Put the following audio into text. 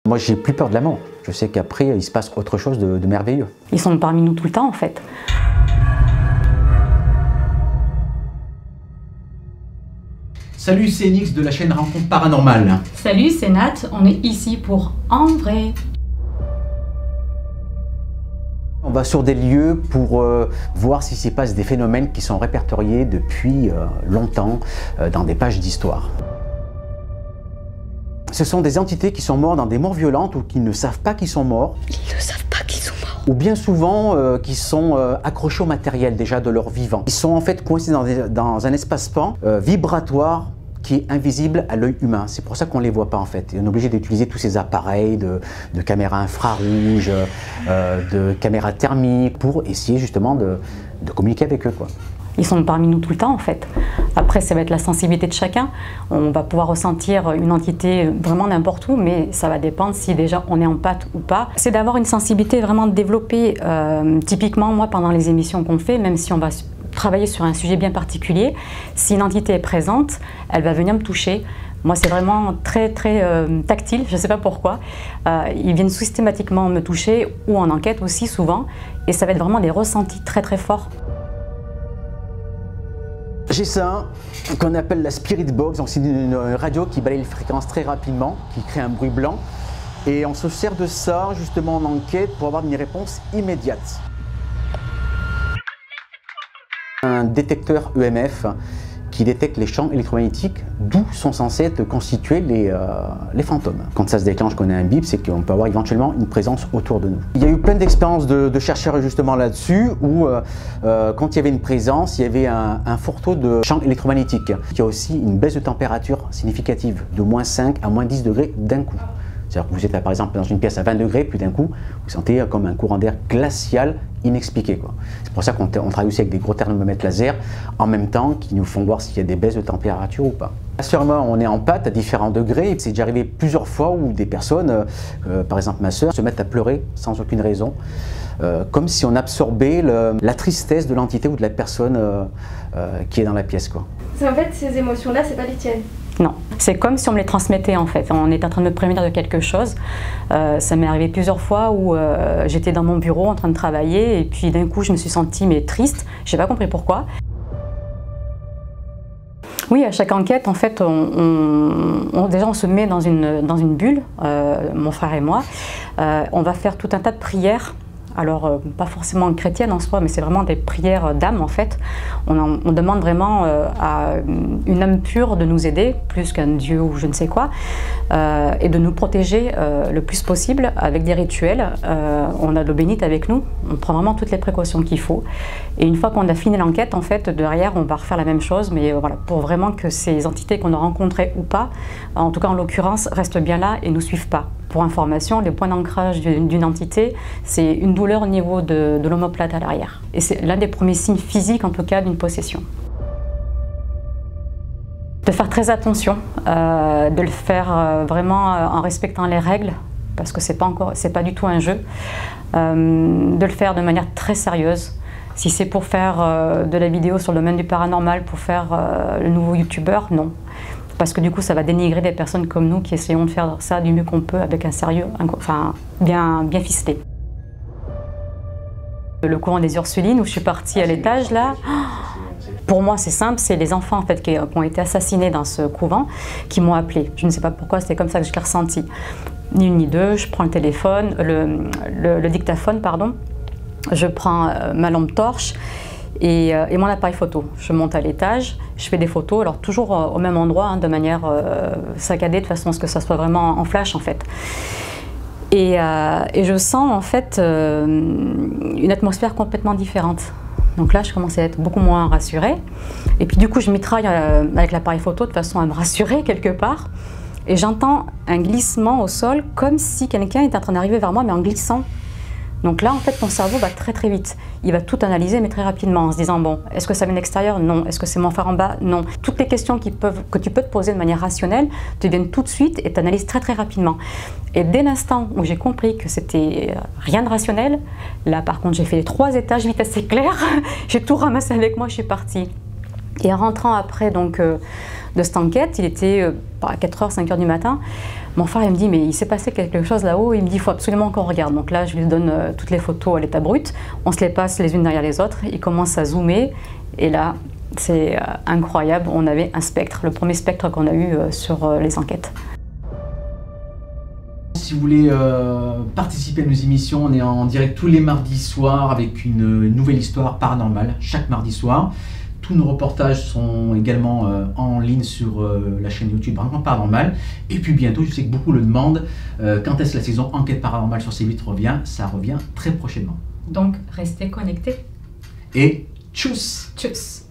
Moi, j'ai plus peur de la mort. Je sais qu'après, il se passe autre chose de merveilleux. Ils sont parmi nous tout le temps, en fait. Salut, c'est Nix de la chaîne Rencontre Paranormale. Salut, c'est Nat, on est ici pour En Vrai. On va sur des lieux pour voir s'il s'y passe des phénomènes qui sont répertoriés depuis longtemps dans des pages d'histoire. Ce sont des entités qui sont mortes dans des morts violentes ou qui ne savent pas qu'ils sont morts. Ils ne savent pas qu'ils sont morts. Ou bien souvent qui sont accrochés au matériel déjà de leur vivant. Ils sont en fait coincés dans un espace-temps vibratoire qui est invisible à l'œil humain. C'est pour ça qu'on ne les voit pas en fait. Et on est obligé d'utiliser tous ces appareils de caméras infrarouges, de caméras thermiques pour essayer justement de communiquer avec eux, quoi. Ils sont parmi nous tout le temps en fait. Après, ça va être la sensibilité de chacun. On va pouvoir ressentir une entité vraiment n'importe où, mais ça va dépendre si déjà on est en pâte ou pas. C'est d'avoir une sensibilité vraiment développée. Typiquement, moi, pendant les émissions qu'on fait, même si on va travailler sur un sujet bien particulier, si une entité est présente, elle va venir me toucher. Moi, c'est vraiment très tactile, je ne sais pas pourquoi. Ils viennent systématiquement me toucher, ou en enquête aussi souvent, et ça va être vraiment des ressentis très forts. J'ai ça, qu'on appelle la Spirit Box, donc c'est une radio qui balaye les fréquences très rapidement, qui crée un bruit blanc. Et on se sert de ça justement en enquête pour avoir une réponse immédiate. Un détecteur EMF qui détecte les champs électromagnétiques, d'où sont censés être constitués les fantômes. Quand ça se déclenche, qu'on a un bip, c'est qu'on peut avoir éventuellement une présence autour de nous. Il y a eu plein d'expériences de chercheurs justement là-dessus, où quand il y avait une présence, il y avait un fort taux de champs électromagnétiques. Il y a aussi une baisse de température significative, de -5 à -10 degrés d'un coup. C'est-à-dire que vous êtes par exemple dans une pièce à 20 degrés, puis d'un coup, vous sentez comme un courant d'air glacial inexpliqué, quoi. C'est pour ça qu'on travaille aussi avec des gros thermomètres laser, en même temps, qui nous font voir s'il y a des baisses de température ou pas. Sûrement, on est en pâte à différents degrés. C'est déjà arrivé plusieurs fois où des personnes, par exemple ma sœur, se mettent à pleurer sans aucune raison, comme si on absorbait la tristesse de l'entité ou de la personne qui est dans la pièce, quoi. En fait, ces émotions-là, c'est pas les tiennes. Non, c'est comme si on me les transmettait en fait. On est en train de me prévenir de quelque chose. Ça m'est arrivé plusieurs fois où j'étais dans mon bureau en train de travailler et puis d'un coup je me suis sentie triste. Je n'ai pas compris pourquoi. Oui, à chaque enquête, en fait, déjà on se met dans une bulle, mon frère et moi. On va faire tout un tas de prières. Alors, pas forcément chrétienne en soi, mais c'est vraiment des prières d'âme en fait. On demande vraiment à une âme pure de nous aider, plus qu'un dieu ou je ne sais quoi, et de nous protéger le plus possible avec des rituels. On a l'eau bénite avec nous, on prend vraiment toutes les précautions qu'il faut. Et une fois qu'on a fini l'enquête, en fait, derrière, on va refaire la même chose, mais voilà, pour vraiment que ces entités qu'on a rencontrées ou pas, en tout cas en l'occurrence, restent bien là et ne nous suivent pas. Pour information, les points d'ancrage d'une entité, c'est une douleur au niveau de l'omoplate à l'arrière. Et c'est l'un des premiers signes physiques, en tout cas, d'une possession. De faire très attention, de le faire vraiment en respectant les règles, parce que c'est pas du tout un jeu. De le faire de manière très sérieuse. Si c'est pour faire de la vidéo sur le domaine du paranormal, pour faire le nouveau youtubeur, non. Parce que du coup, ça va dénigrer des personnes comme nous qui essayons de faire ça du mieux qu'on peut avec un sérieux, enfin, bien ficelé. Le couvent des Ursulines, où je suis partie à l'étage, là, pour moi c'est simple, c'est les enfants en fait, qui ont été assassinés dans ce couvent qui m'ont appelé. Je ne sais pas pourquoi, c'était comme ça que je l'ai ressenti. Ni une ni deux, je prends le téléphone, le dictaphone, pardon, je prends ma lampe torche, et mon appareil photo. Je monte à l'étage, je fais des photos, alors toujours au même endroit, hein, de manière saccadée, de façon à ce que ça soit vraiment en flash en fait. Et je sens en fait une atmosphère complètement différente. Donc là, je commençais à être beaucoup moins rassurée. Et puis du coup, je mitraille avec l'appareil photo de façon à me rassurer quelque part. Et j'entends un glissement au sol, comme si quelqu'un était en train d'arriver vers moi, mais en glissant. Donc là, en fait, ton cerveau va très vite. Il va tout analyser, mais très rapidement, en se disant, bon, est-ce que ça vient de l'extérieur? Non. Est-ce que c'est mon frère en bas? Non. Toutes les questions que tu peux te poser de manière rationnelle te viennent tout de suite et tu analyses très rapidement. Et dès l'instant où j'ai compris que c'était rien de rationnel, là, par contre, j'ai fait les 3 étages vitesse éclair. J'ai tout ramassé avec moi, je suis partie. Et en rentrant après donc, de cette enquête, il était à 4h, 5h du matin, Mon frère, il me dit, mais il s'est passé quelque chose là-haut. Il me dit, il faut absolument qu'on regarde. Donc là, je lui donne toutes les photos à l'état brut. On se les passe les unes derrière les autres. Il commence à zoomer. Et là, c'est incroyable. On avait un spectre, le premier spectre qu'on a eu sur les enquêtes. Si vous voulez participer à nos émissions, on est en direct tous les mardis soirs avec une nouvelle histoire paranormale, chaque mardi soir. Tous nos reportages sont également en ligne sur la chaîne YouTube Rencontre Paranormale. Et puis bientôt, je sais que beaucoup le demandent, quand est-ce que la saison Enquête Paranormale sur C8 revient? Ça revient très prochainement. Donc, restez connectés. Et tchuss! Tchuss!